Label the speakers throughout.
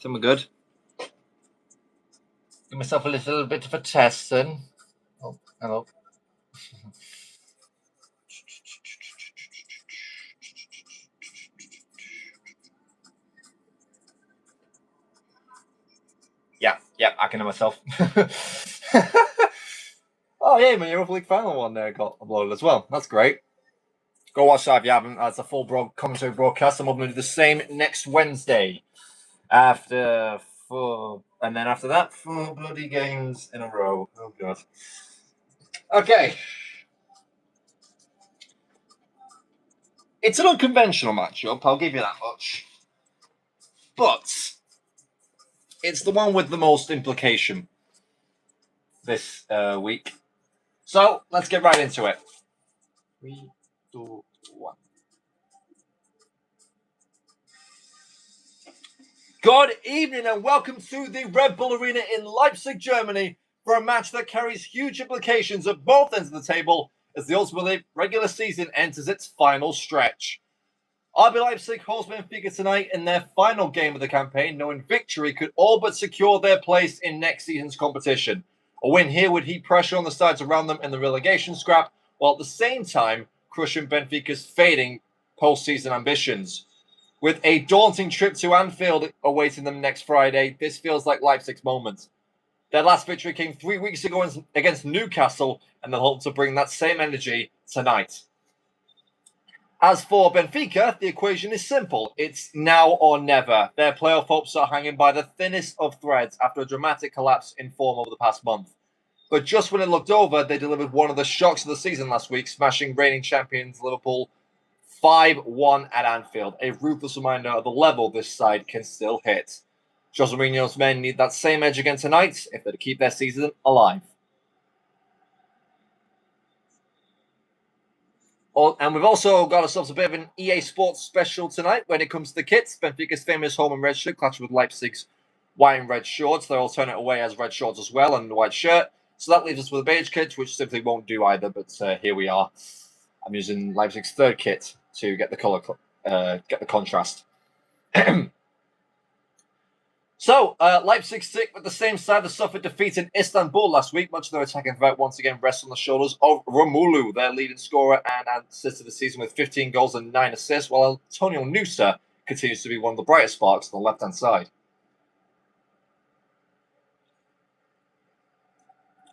Speaker 1: Think we're good. Give myself a little bit of a test then. Oh, hello. Yeah, I can know myself. Oh yeah, my Europa League final one there got uploaded as well. That's great. Go watch that if you haven't. That's a full commentary broadcast. I'm going to do the same next Wednesday. After and then after that, 4 bloody games in a row. Oh god. Okay. It's an unconventional matchup, I'll give you that much. But it's the one with the most implication this week. So let's get right into it. 3, 2, 1. Good evening and welcome to the Red Bull Arena in Leipzig, Germany, for a match that carries huge implications at both ends of the table as the ultimate regular season enters its final stretch. RB Leipzig host Benfica tonight in their final game of the campaign, knowing victory could all but secure their place in next season's competition. A win here would heap pressure on the sides around them in the relegation scrap, while at the same time crushing Benfica's fading postseason ambitions. With a daunting trip to Anfield awaiting them next Friday, this feels like Leipzig's moment. Their last victory came 3 weeks ago against Newcastle, and they'll hope to bring that same energy tonight. As for Benfica, the equation is simple. It's now or never. Their playoff hopes are hanging by the thinnest of threads after a dramatic collapse in form over the past month. But just when it looked over, they delivered one of the shocks of the season last week, smashing reigning champions Liverpool 5-1 at Anfield, a ruthless reminder of the level this side can still hit. Jose Mourinho's men need that same edge again tonight if they're to keep their season alive. And we've also got ourselves a bit of an EA Sports special tonight when it comes to the kits. Benfica's famous home and red shirt clashed with Leipzig's white and red shorts. Their alternate away has red shorts as well and the white shirt. So that leaves us with a beige kit, which simply won't do either. But here we are. I'm using Leipzig's third kit to get the color, get the contrast. So, Leipzig stick with the same side that suffered defeat in Istanbul last week. Much of their attacking threat once again rests on the shoulders of Romelu, their leading scorer and assist of the season with 15 goals and 9 assists, while Antonio Nusa continues to be one of the brightest sparks on the left-hand side.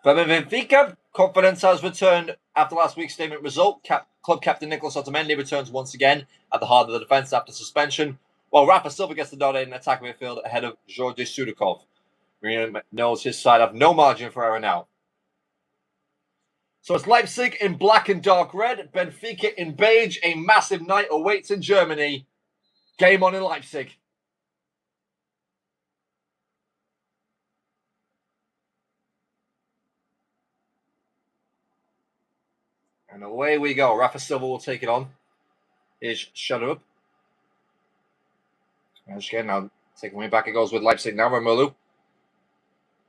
Speaker 1: For Benfica, confidence has returned after last week's statement result. Club captain Nicolas Otamendi returns once again at the heart of the defence after suspension, while Rafa Silva gets the nod in attack midfield ahead of Georgi Sudakov. Mourinho knows his side have no margin for error now. So it's Leipzig in black and dark red, Benfica in beige. A massive night awaits in Germany. Game on in Leipzig. And away we go. Rafa Silva will take it on. Here's Shadub. Again, now taking way back it goes with Leipzig now. Romelu.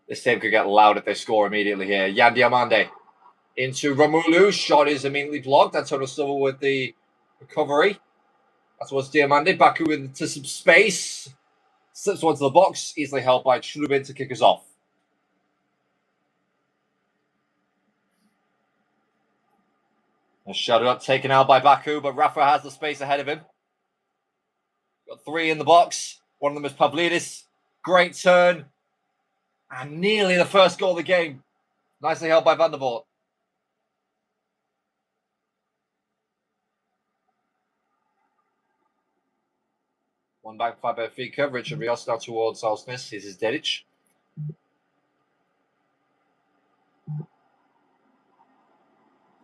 Speaker 1: This team could get loud if they score immediately here. Yan Diomande into Romelu. Shot is immediately blocked. Antonio Silva with the recovery. That's what's Diomande. Baku into some space. Slips onto the box. Easily held by Trubin to kick us off. Shut up, taken out by Baku, but Rafa has the space ahead of him. Got 3 in the box. One of them is Pavlidis. Great turn. And nearly the first goal of the game. Nicely held by Van der Voort. One back by Benfica. Richard Rios now towards Alsnes. Here's his Dedic.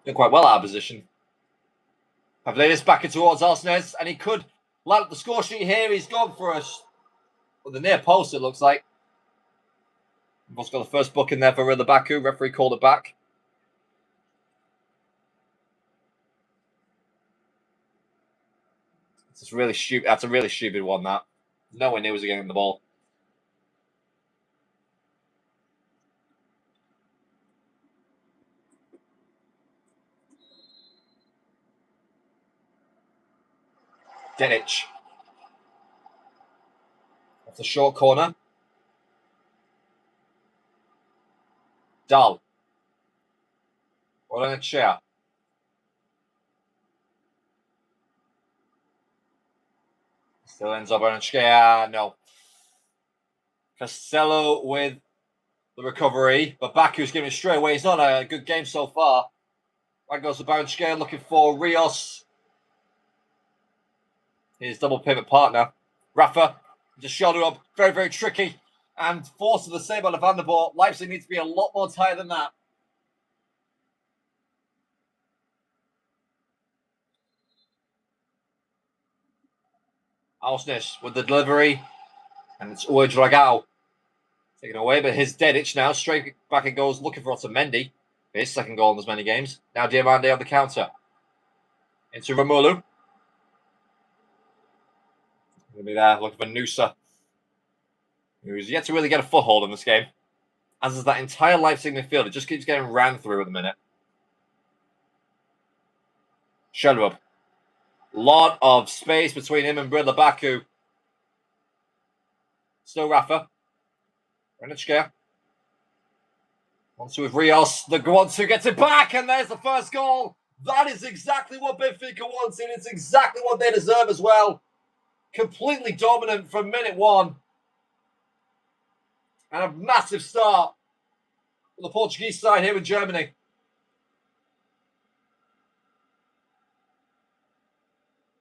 Speaker 1: Doing quite well out of position. Pavlidis back towards Alsnes, and he could light up the score sheet here. He's gone for us. Well, the near post, it looks like. We've also got the first book in there for Rilla Baku. Referee called it back. It's really stupid. That's a really stupid one, that. No one knew he was getting the ball. Dedic. It's a short corner. Dal. Or in a chair. Still ends up on a chair. No. Castello with the recovery, but Baku's giving it straight away. He's not a good game so far. Right goes the Baranchkea looking for Rios. His double pivot partner. Rafa just shoulder up. Very, very tricky. And forces the save on the Van der Boer. Leipzig needs to be a lot more tired than that. Ausnes with the delivery. And it's Uwe Dragao taken away, but his Dedic now straight back and goes looking for Otamendi. His second goal in as many games. Now Diamande on the counter. Into Romelu. Going to be there looking for Nusa, who's yet to really get a foothold in this game. As is that entire Leipzig midfield. It just keeps getting ran through at the minute. Shelrup. Lot of space between him and Bridler Baku. Still Rafa. Renitschke. 1-2 with Rios. The 1-2 gets it back, and there's the first goal. That is exactly what Benfica wants, and it's exactly what they deserve as well. Completely dominant from minute one. And a massive start for the Portuguese side here in Germany.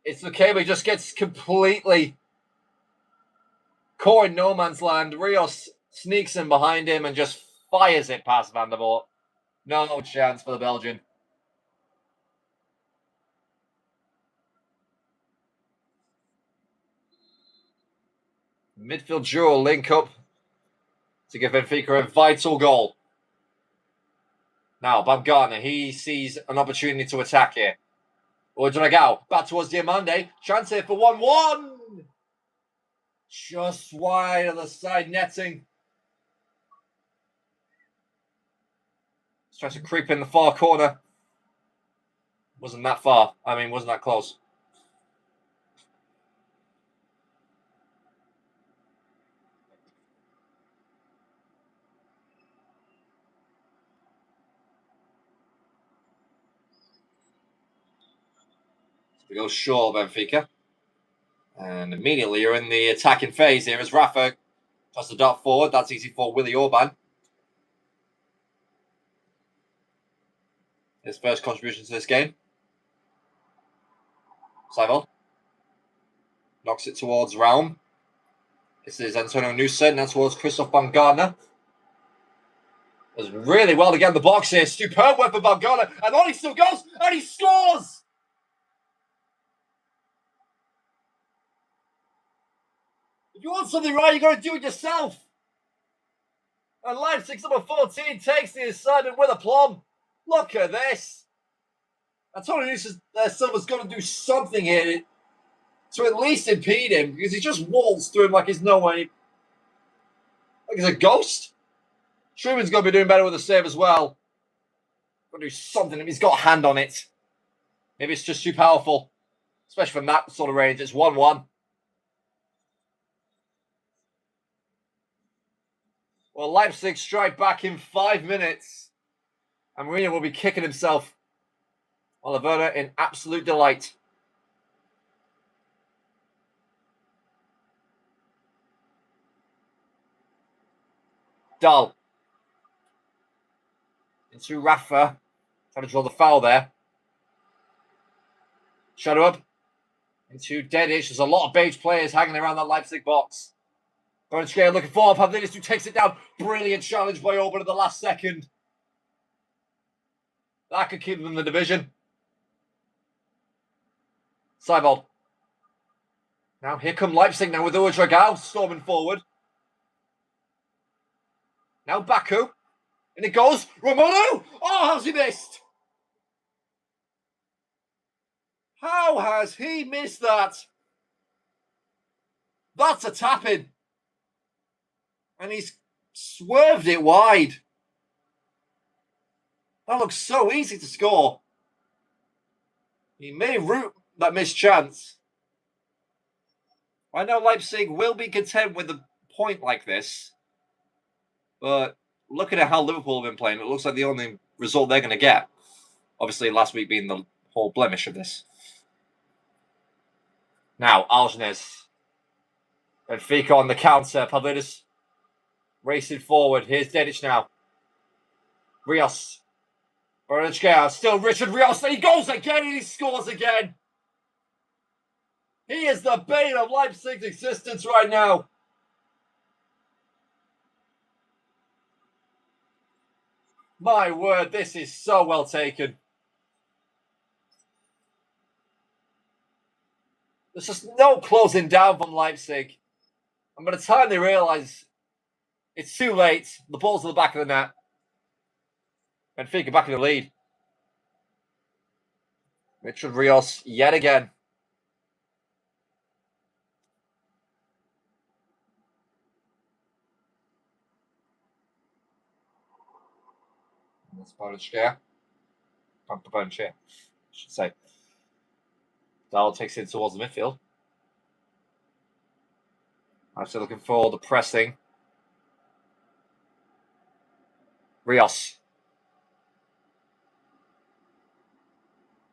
Speaker 1: It's Lukeba just gets completely caught in no man's land. Rios sneaks in behind him and just fires it past Van der Boer. No chance for the Belgian. Midfield duel link up to give Benfica a vital goal. Now, Baumgartner, he sees an opportunity to attack here. Dragao, back towards Diamande. Chance here for 1-1. Just wide of the side netting. He's trying to creep in the far corner. Wasn't that far. Wasn't that close. We go short, Benfica. And immediately you're in the attacking phase here as Rafa tries to dart forward. That's easy for Willy Orban. His first contribution to this game. Seibel knocks it towards Raum. This is Antonio Nusa, now towards Christoph Baumgartner. Does really well to get in the box here. Superb work for Baumgartner. And on he still goes, and he scores! If you want something right, you got to do it yourself. And Leipzig number 14 takes the assignment with aplomb. Look at this. Antonio Silva's got to do something here to at least impede him, because he just waltzed through him like he's no way. Like he's a ghost. Truman's got to be doing better with the save as well. Got to do something if he's got a hand on it. Maybe it's just too powerful, especially from that sort of range. It's 1-1. Well, Leipzig strike back in 5 minutes. And Mourinho will be kicking himself. Oliveira in absolute delight. Dahl. Into Rafa. Trying to draw the foul there. Shadow up. Into Dedic. There's a lot of beige players hanging around that Leipzig box. Baranchkea looking for Pavlidis, who takes it down. Brilliant challenge by Orban at the last second. That could keep them in the division. Seibel. Now here come Leipzig now with Uwe Dragao storming forward. Now Baku. And it goes. Romelu! Oh, how's he missed? How has he missed that? That's a tap-in. And he's swerved it wide. That looks so easy to score. He may root that missed chance. I know Leipzig will be content with a point like this, but looking at how Liverpool have been playing, it looks like the only result they're going to get. Obviously, last week being the whole blemish of this. Now, Algenes. Benfica on the counter. Pavlidis racing forward. Here's Dedic now. Rios. Bernatschke. Still Richard Rios. He goes again and he scores again. He is the bane of Leipzig's existence right now. My word, this is so well taken. There's just no closing down from Leipzig. And by the time they realise it's too late, the ball's in the back of the net. Benfica back in the lead. Richard Rios yet again. That's Bernatschke. Bernatschke, I should say. Dahl takes it towards the midfield. I'm still looking for the pressing. Rios.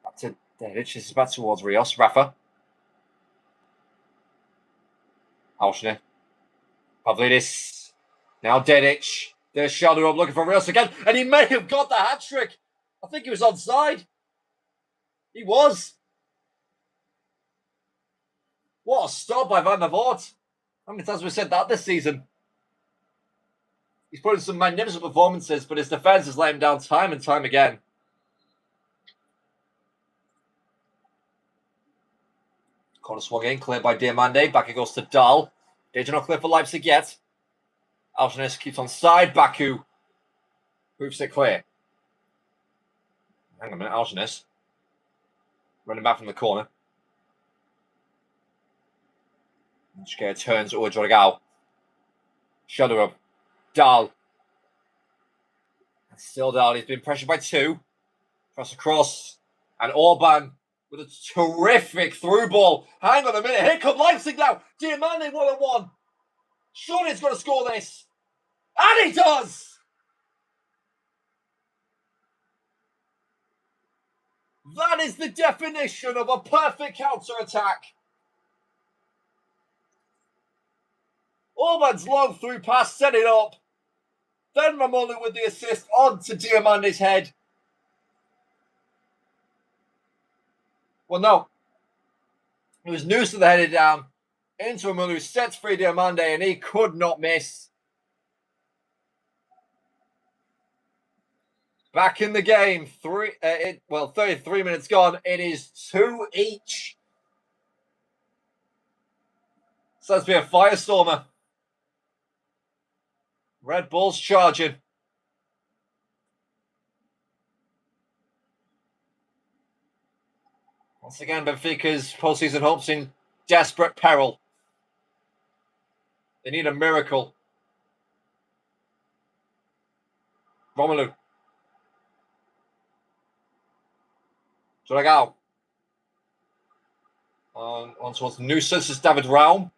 Speaker 1: Back to Dedic. This is back towards Rios. Rafa. Alshner. Pavlidis. Now Dedic. There's shoulder up looking for Rios again. And he may have got the hat-trick. I think he was onside. He was. What a stop by Van der Voort. How many times have we said that this season? He's put in some magnificent performances, but his defence has let him down time and time again. Corner swung in, cleared by Diamande. Back it goes to Dahl. Danger not clear for Leipzig yet. Algenes keeps on side. Baku hoops it clear. Hang on a minute, Algenes. Running back from the corner. Schke turns over Jorgal. Shoulder up. Dahl. Still Dahl. He's been pressured by two. Cross across. And Orban with a terrific through ball. Hang on a minute. Here comes Leipzig now. Diamande 1-on-1. Surely he's going to score this. And he does! That is the definition of a perfect counter-attack. Orban's long through pass set it up. Then Ramolu with the assist onto Diamande's head. Well, no. It was Noosa that headed down into Ramolu, who sets free Diamande, and he could not miss. Back in the game. 33 minutes gone. It is 2 each. So let's be a firestormer. Red Bull's charging. Once again, Benfica's postseason hopes in desperate peril. They need a miracle. Romelu. Jorgal. On towards Noosa. This is David Raum.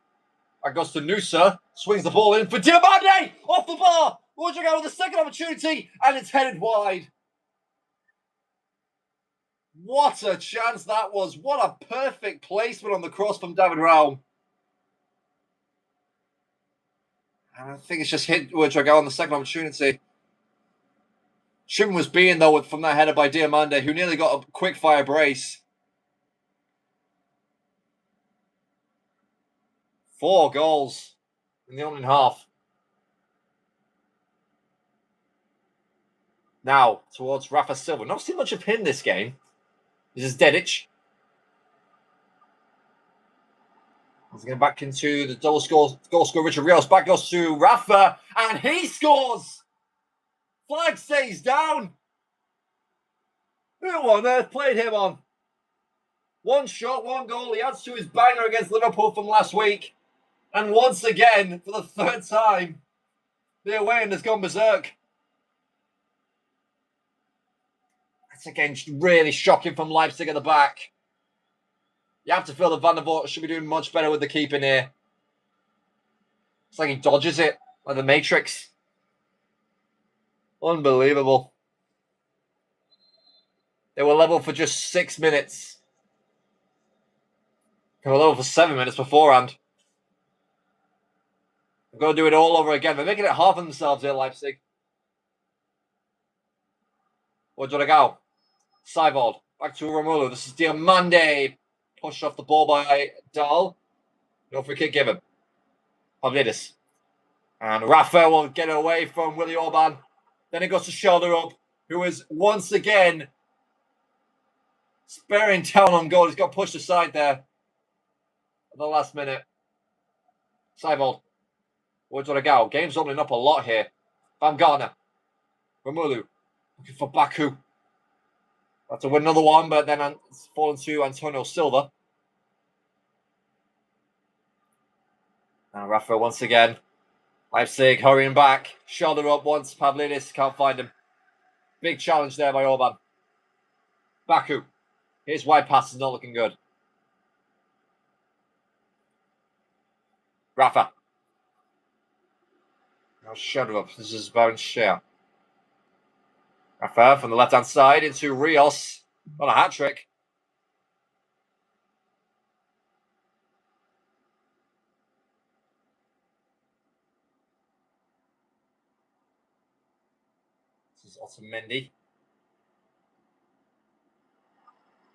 Speaker 1: That goes to Noosa. Swings the ball in for Diamande! Off the bar! Jorgal with a second opportunity, and it's headed wide. What a chance that was. What a perfect placement on the cross from David Raum. And I think it's just hit Jorgal on the second opportunity. Schumann was beaten, though, from that header by Diamande, who nearly got a quick-fire brace. 4 goals in the opening half. Now, towards Rafa Silva. Not seen much of him this game. This is Dedic. He's going back into the goal scorer, Richard Rios. Back goes to Rafa, and he scores! Flag stays down. Who on earth played him on? One shot, one goal. He adds to his banger against Liverpool from last week. And once again, for the third time, the away end has gone berserk. That's again really shocking from Leipzig at the back. You have to feel that Van der Voort should be doing much better with the keeping here. It's like he dodges it, like the Matrix. Unbelievable. They were level for just 6 minutes. They were level for 7 minutes beforehand. They've got to do it all over again. They're making it hard for themselves here, Leipzig. Where's it go? Seivold. Back to Romelu. This is Diamande. Pushed off the ball by Dahl. No free kick given. Pavlidis. And Rafa will get away from Willie Orban. Then it goes to shoulder up, who is once again sparing town on goal. He's got pushed aside there at the last minute. Seivold. Where's it go? Game's opening up a lot here. Van Garner. Romelu. Looking for Baku. Have to win another one, but then it's fallen to Antonio Silva. And Rafa once again. Leipzig hurrying back. Shoulder up once. Pavlidis can't find him. Big challenge there by Orban. Baku. His wide pass is not looking good. Rafa. Now shoulder up. This is Baron Shea. Rafa from the left-hand side into Rios. Not a hat-trick. This is Otamendi.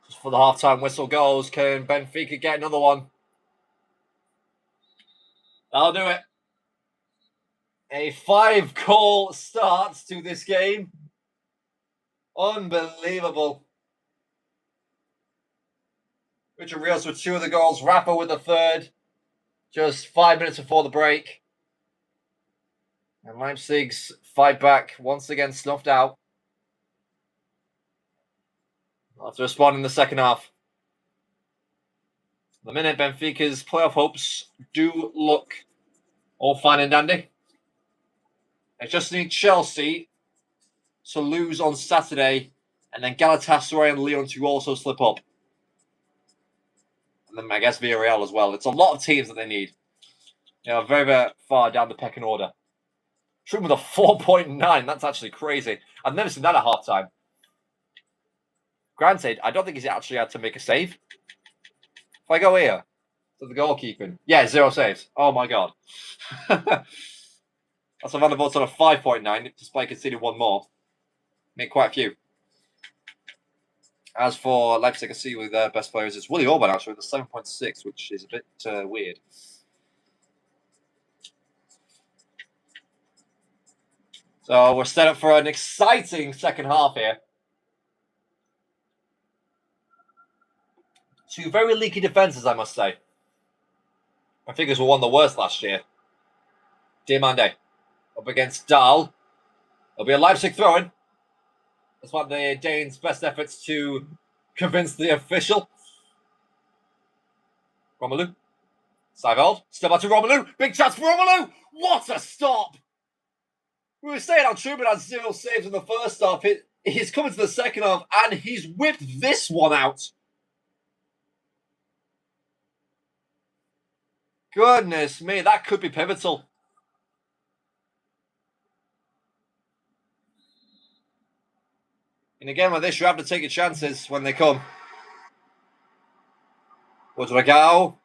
Speaker 1: Just for the half-time whistle goes. Can Benfica get another one? That'll do it. A 5-goal start to this game. Unbelievable. Richard Rios with 2 of the goals. Rafa with the 3rd. Just 5 minutes before the break. And Leipzig's fight back once again snuffed out. They'll have to respond in the second half. The minute Benfica's playoff hopes do look all fine and dandy. They just need Chelsea to lose on Saturday, and then Galatasaray and Lyon to also slip up. And then I guess Villarreal as well. It's a lot of teams that they need. You know, very, very far down the pecking order. Shooting with a 4.9. That's actually crazy. I've never seen that at halftime. Granted, I don't think he's actually had to make a save. If I go here to the goalkeeping, yeah, 0 saves. Oh my god. That's a Van der Voort on a 5.9, despite conceding 1 more. Make quite a few. As for Leipzig, I see with their best players, it's Willie Orban actually with a 7.6, which is a bit weird. So we're set up for an exciting second half here. 2 very leaky defences, I must say. I think these were one of the worst last year. Diamande up against Dahl. It'll be a Leipzig throw-in. That's one of the Danes' best efforts to convince the official. Romelu. Seivold. Still back to Romelu. Big chance for Romelu. What a stop. We were saying how Truman had 0 saves in the first half. He's coming to the second half and he's whipped this one out. Goodness me, that could be pivotal. And again, with this, you have to take your chances when they come. Rodrigo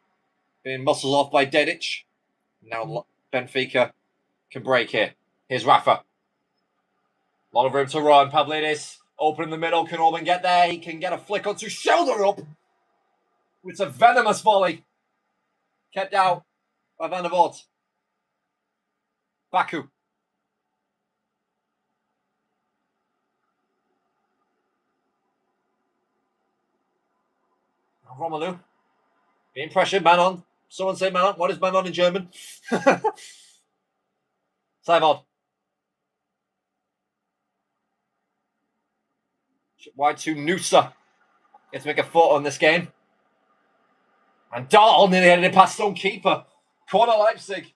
Speaker 1: being muscled off by Dedic. Now Benfica can break here. Here's Rafa. A lot of room to run. Pavlidis open in the middle. Can Orban get there? He can get a flick onto shoulder up. It's a venomous volley. Kept out by Van der Voort. Baku. Romelu. Being pressured. Man on. Someone say man on. What is man on in German? Seivold. Wide to Nusa. Gets to make a foot on this game. And Dahl nearly headed it past some keeper. Corner Leipzig.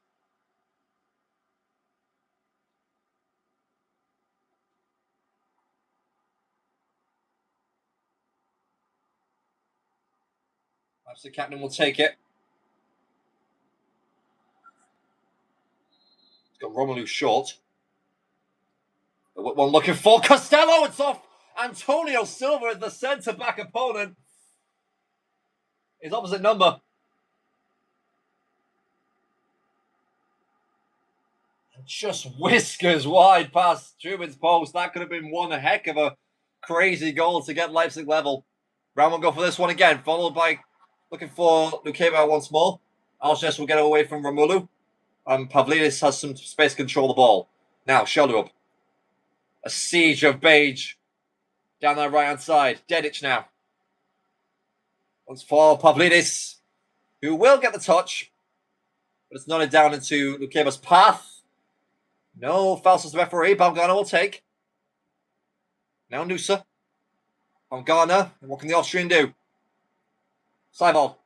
Speaker 1: Perhaps the captain will take it. He's got Romelu short. One looking for Costello. It's off Antonio Silva as the centre-back opponent. His opposite number. And just whiskers wide past Trubin's post. That could have been one heck of a crazy goal to get Leipzig level. Brown will go for this one again, followed by looking for Lukeba once more. Alshes will get away from Romelu. Pavlidis has some space to control the ball. Now, shoulder up. A siege of Beige down that right-hand side. Dedic now. Once for Pavlidis, who will get the touch, but it's nodded down into Lukeba's path. No fouls as the referee. Baumgartner will take. Now Nusa. Baumgartner. And what can the Austrian do? Seibel.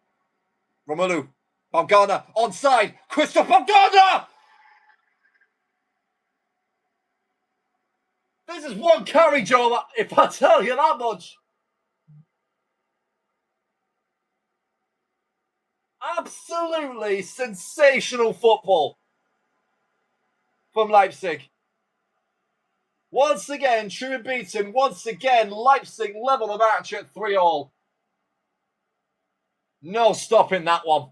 Speaker 1: Romelu. Baumgartner. Onside. Christoph Baumgartner! This is one carry, Joe, if I tell you that much. Absolutely sensational football from Leipzig. Once again, Trubin beats him. Once again, Leipzig level the match at 3-3. No stopping that one.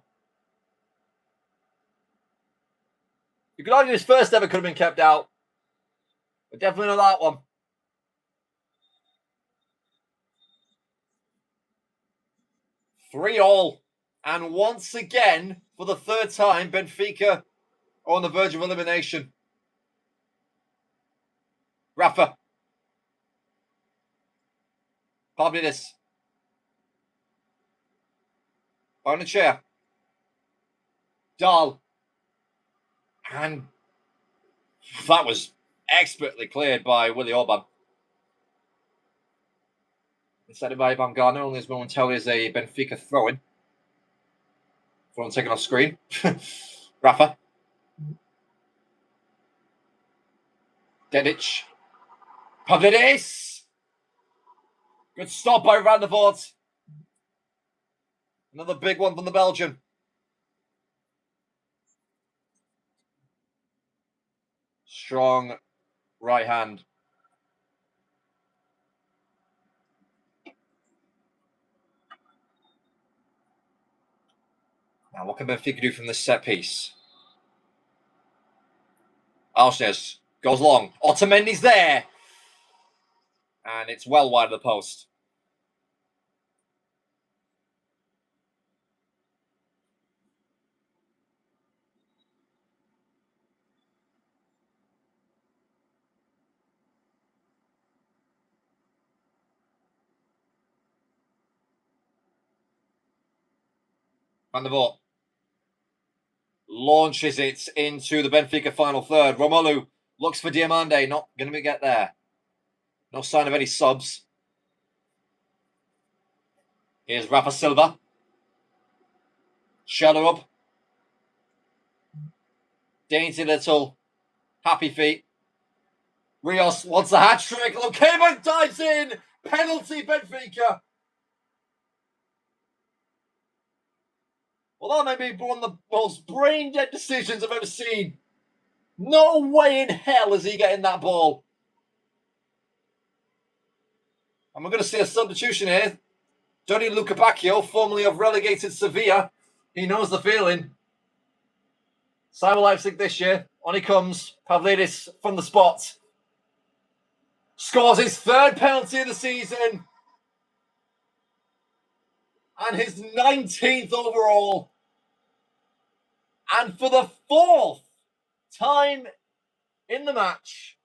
Speaker 1: You could argue his first ever could have been kept out, but definitely not that one. Three-all. And once again, for the third time, Benfica are on the verge of elimination. Rafa. Pavlidis. Bonachea. Dahl. And that was expertly cleared by Willy Orban. Instead of by Baumgartner, only as momentarily as a Benfica throw-in. One taken off screen. Rafa. Dedic. Pavlidis. Good stop by Van der Voort. Another big one from the Belgian. Strong right hand. Now, what can Benfica do from this set piece? Alshes goes long. Otamendi's there. And it's well wide of the post. Van der Voort launches it into the Benfica final third. Romelu looks for Diamande. Not going to get there. No sign of any subs. Here's Rafa Silva. Shadow up. Dainty little happy feet. Rios wants a hat trick. Lukeba dives in. Penalty Benfica. Well, that may be one of the most brain-dead decisions I've ever seen. No way in hell is he getting that ball. And we're going to see a substitution here. Donny Lucabacchio, formerly of relegated Sevilla. He knows the feeling. Cyber Leipzig this year. On he comes. Pavlidis from the spot. Scores his third penalty of the season. And his 19th overall. And for the fourth time in the match,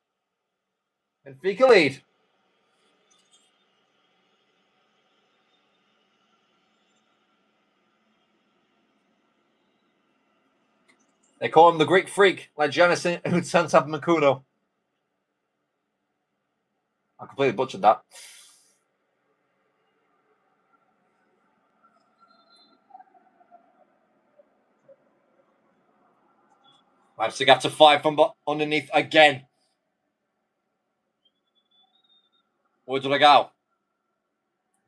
Speaker 1: Benfica lead. They call him the Greek freak, like Giannis Antetokounmpo. I completely butchered that. Leipzig have to fight from underneath again. Rodrigao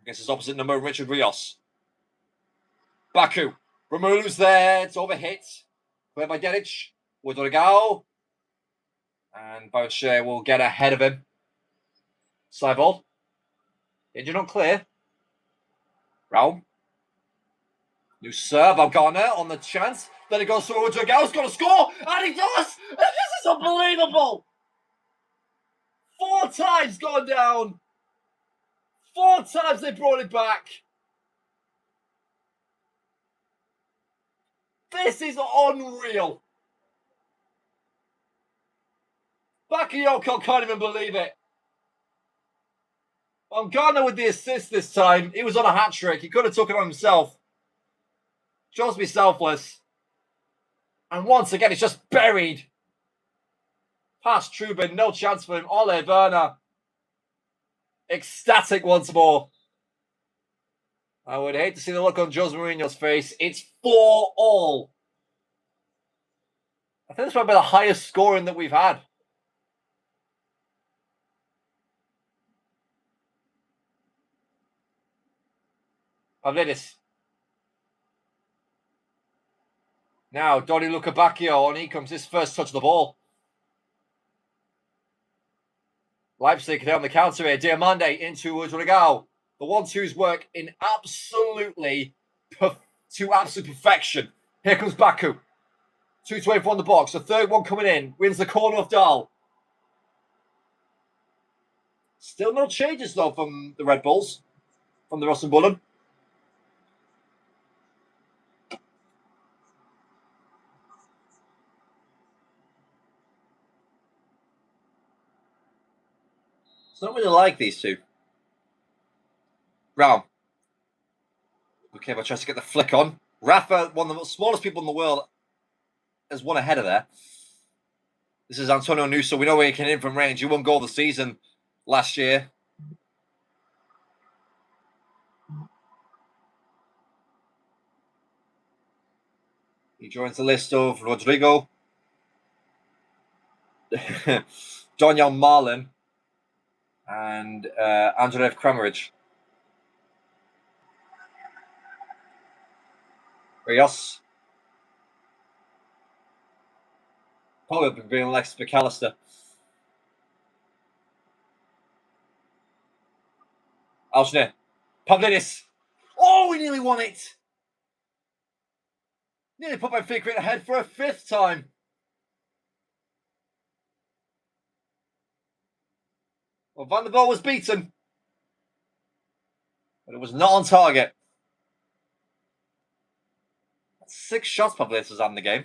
Speaker 1: against his opposite number, Richard Rios. Baku. Romulu's there. It's overhit. Played by Denic. Woodrigao. And Boucher will get ahead of him. Seivold. Injured on clear. Raum. New serve. Algana on the chance. Then it goes to Woodrigao's got to score. And he does. This is unbelievable. 4 times gone down. 4 times they brought it back. This is unreal. Bakayoko can't even believe it. Algana with the assist this time. He was on a hat-trick. He could have took it on himself. Chose to be selfless. And once again, it's just buried. Past Trubin, no chance for him. Ole Werner. Ecstatic once more. I would hate to see the look on Jose Mourinho's face. It's 4-all. I think this might be the highest scoring that we've had. Pavlidis. Now, Donny Lukabakio, on he comes his first touch of the ball. Leipzig, they're on the counter here. Diamande into Rodrigo. The 1-2s work in absolute perfection. Here comes Baku. 2-24 on the box. The third one coming in. Wins the corner of Dahl. Still no changes, though, from the Red Bulls. From the Rosenbullen. I don't really like these two. Raum. Okay, but tries to get the flick on. Rafa, one of the smallest people in the world, has one ahead of there. This is Antonio Nusa. We know where he can hit from range. He won goal of the season last year. He joins the list of Rodrigo, Daniel Marlin, and Andreev Kramaric. Rios. Probably being Alexis McAllister. Alshner. Pavlidis. Oh, we nearly won it. Nearly put Benfica ahead for a 5th time. Well, Van der Vaart was beaten. But it was not on target. 6 shots Pavlidis was on the game.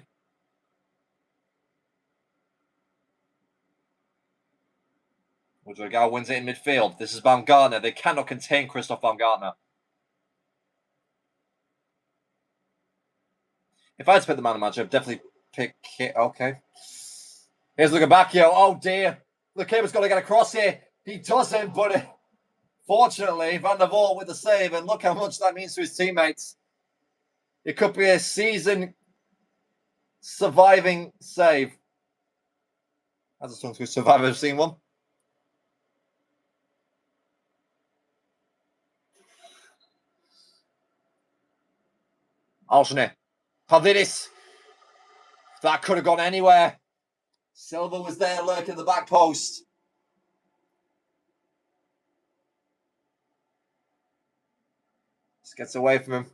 Speaker 1: Rodrigo wins it in midfield. This is Baumgartner. They cannot contain Christoph Baumgartner. If I had to pick the man of the match, I'd definitely pick it. Okay. Here's Lukabakio. Oh, dear. Lukaku's got to get across here. He doesn't, but fortunately, Van der Vaart with the save. And look how much that means to his teammates. It could be a season surviving save. As a song to survive, I've seen one. Alshner. Pavlidis. That could have gone anywhere. Silva was there lurking the back post. Just gets away from him.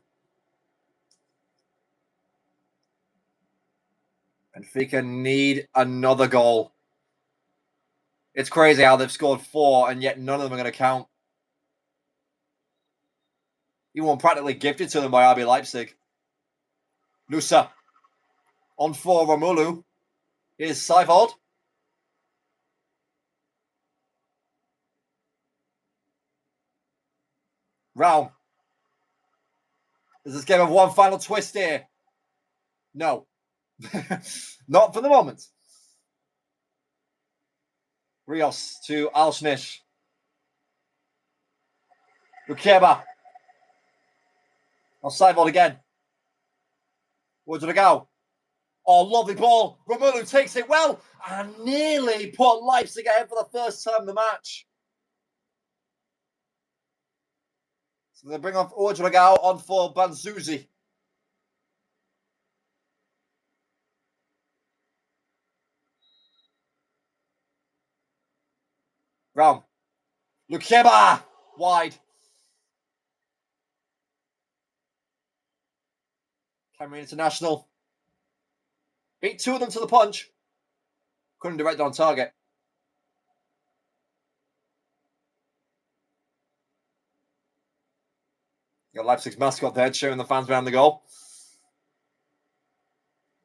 Speaker 1: Benfica need another goal. It's crazy how they've scored 4 and yet none of them are going to count. Even one practically gifted to them by RB Leipzig. Nusa. On for Romulu. Here's Seivold. Raum. Is this game of one final twist here? No. Not for the moment. Rios to Alshnish. Lukeba. On Seivold again. Rodrigo. Oh, lovely ball. Romelu takes it well and nearly put Leipzig ahead for the first time in the match. So they bring off Rodrigo on for Banzuzi. Round. Lukeba! Wide. Cameroon International. Beat 2 of them to the punch. Couldn't direct on target. Got Leipzig's mascot there, showing the fans around the goal.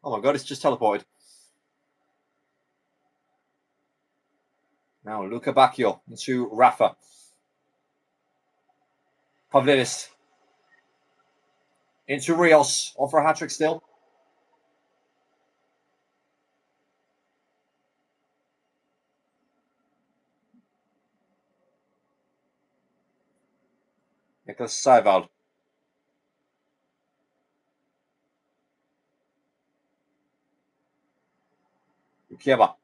Speaker 1: Oh my god, it's just teleported. Now Luca Bacchio into Rafa. Pavlidis. Into Rios. On for a hat-trick still. Nicholas Seivald. Ukieba.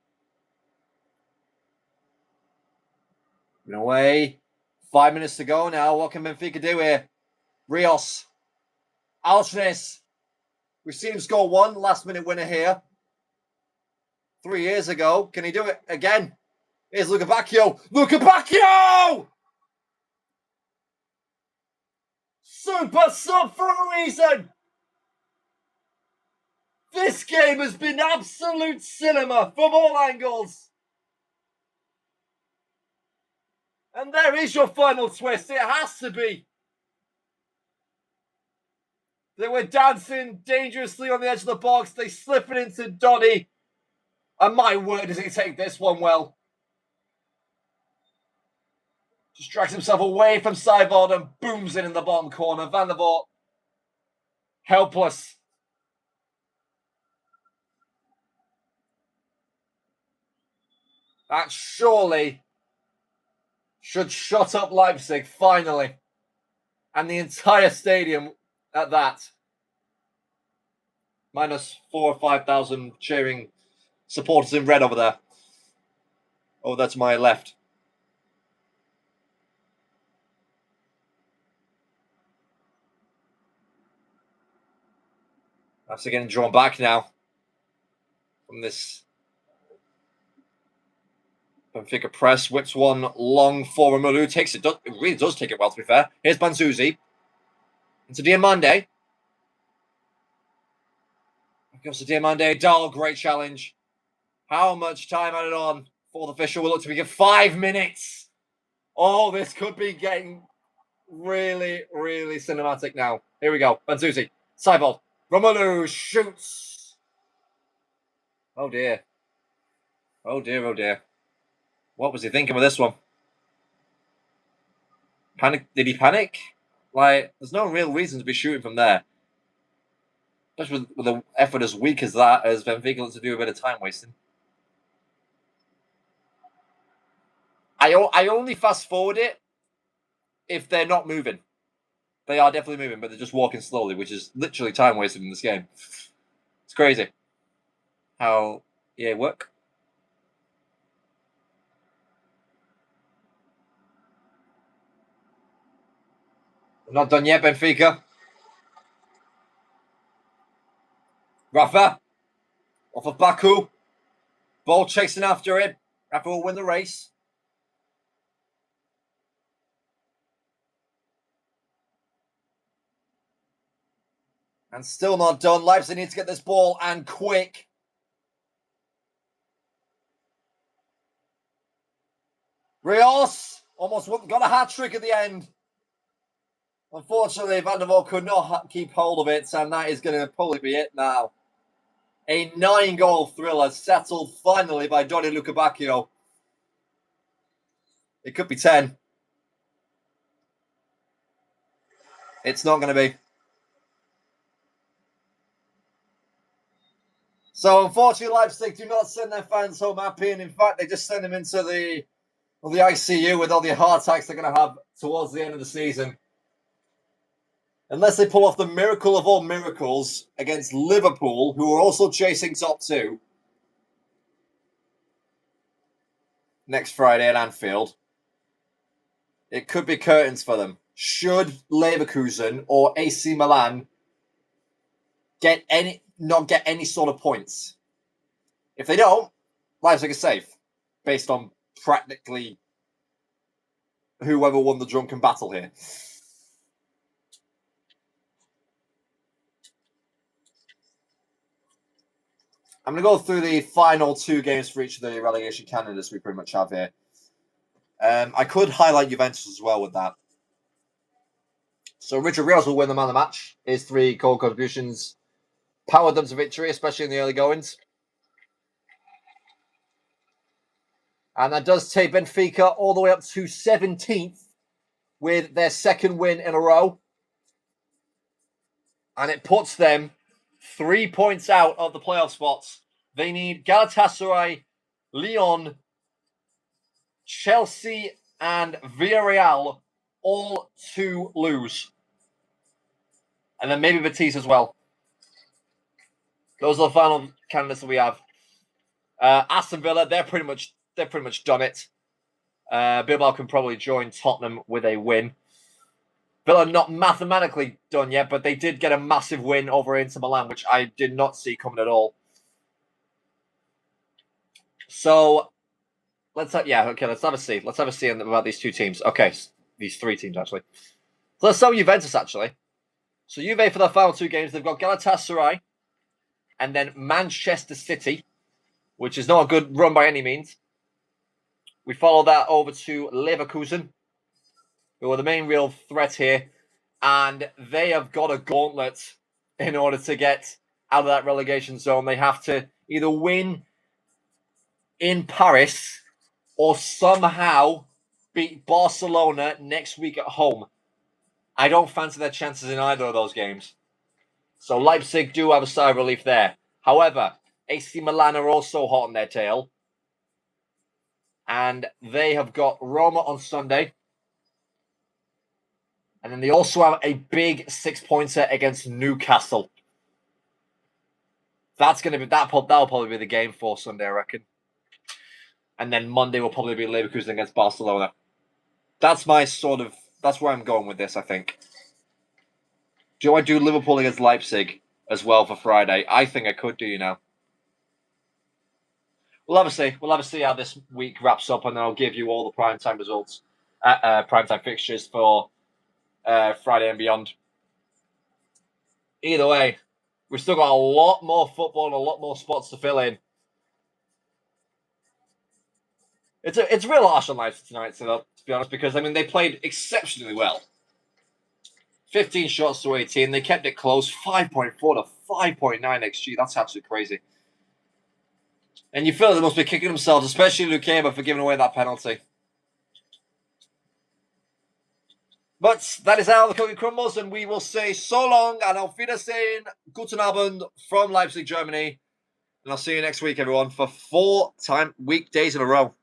Speaker 1: In a way. 5 minutes to go now. What can Benfica do here? Rios. Alvarez. We've seen him score one last-minute winner here. 3 years ago. Can he do it again? Here's Luca Bacchio. Luca Bacchio! Super sub for a reason. This game has been absolute cinema from all angles. And there is your final twist. It has to be. They were dancing dangerously on the edge of the box. They slip it into Donny. And my word, does he take this one well. Just drags himself away from Seivald and booms it in the bottom corner. Van der Voort, helpless. That surely should shut up Leipzig, finally. And the entire stadium at that. Minus 4,000 or 5,000 cheering supporters in red over there. Oh, that's my left. That's getting drawn back now from this Benfica press. Whips one long for Romelu. Takes it. It really does take it well, to be fair. Here's Banzuzi. Into Diamande. Goes to Diamande. Dahl, great challenge. How much time added on for the official? Will look to be 5 minutes. Oh, this could be getting really, really cinematic now. Here we go. Banzuzi. Seivald. Romelu shoots. Oh dear. Oh dear, oh dear. What was he thinking with this one? Panic? Did he panic? Like, there's no real reason to be shooting from there. Especially with an effort as weak as that, as Benfica looks to do a bit of time wasting. I only fast forward it if they're not moving. They are definitely moving, but they're just walking slowly, which is literally time wasted in this game. It's crazy how EA work. We're not done yet, Benfica. Rafa. Off of Baku. Ball chasing after it. Rafa will win the race. And still not done. Leipzig needs to get this ball, and quick. Rios almost got a hat-trick at the end. Unfortunately, Van der Voort could not keep hold of it, and that is going to probably be it now. A 9-goal thriller settled finally by Donny Luca Bacchio. It could be 10. It's not going to be. So, unfortunately, Leipzig do not send their fans home happy, and in fact, they just send them into the ICU with all the heart attacks they're going to have towards the end of the season. Unless they pull off the miracle of all miracles against Liverpool, who are also chasing top 2 next Friday at Anfield. It could be curtains for them. Should Leverkusen or AC Milan not get any sort of points? If they don't, Leipzig is safe, based on practically whoever won the drunken battle here. I'm going to go through the final 2 games for each of the relegation candidates we pretty much have here. I could highlight Juventus as well with that. So Richard Rios will win the man of the match. His 3 goal contributions powered them to victory, especially in the early goings. And that does take Benfica all the way up to 17th with their 2nd win in a row. And it puts them 3 points out of the playoff spots. They need Galatasaray, Lyon, Chelsea, and Villarreal all to lose. And then maybe Betis as well. Those are the final candidates that we have. Aston Villa, they're pretty much done it. Bilbao can probably join Tottenham with a win. Villa not mathematically done yet, but they did get a massive win over Inter Milan, which I did not see coming at all. So let's have a see. Let's have a see about these 2 teams. Okay, these 3 teams actually. So let's start with Juventus actually. So Juve for their final 2 games, they've got Galatasaray and then Manchester City, which is not a good run by any means. We follow that over to Leverkusen, who are the main real threat here, and they have got a gauntlet in order to get out of that relegation zone. They have to either win in Paris or somehow beat Barcelona next week at home. I don't fancy their chances in either of those games. So Leipzig do have a sigh of relief there. However, AC Milan are also hot on their tail. And they have got Roma on Sunday. And then they also have a big 6-pointer against Newcastle. That'll probably be the game for Sunday, I reckon. And then Monday will probably be Leverkusen against Barcelona. That's where I'm going with this, I think. Do I do Liverpool against Leipzig as well for Friday? I think I could do, you know. We'll have a see. We'll have a see how this week wraps up, and then I'll give you all the primetime results, primetime fixtures for Friday and beyond. Either way, we've still got a lot more football and a lot more spots to fill in. It's real harsh on Leipzig tonight, to be honest, because I mean they played exceptionally well. 15 shots to 18. They kept it close. 5.4 to 5.9 XG. That's absolutely crazy. And you feel they must be kicking themselves, especially Lukeba, for giving away that penalty. But that is how the cookie crumbles, and we will say so long and auf Wiedersehen, guten Abend from Leipzig, Germany. And I'll see you next week, everyone, for 4 weekdays in a row.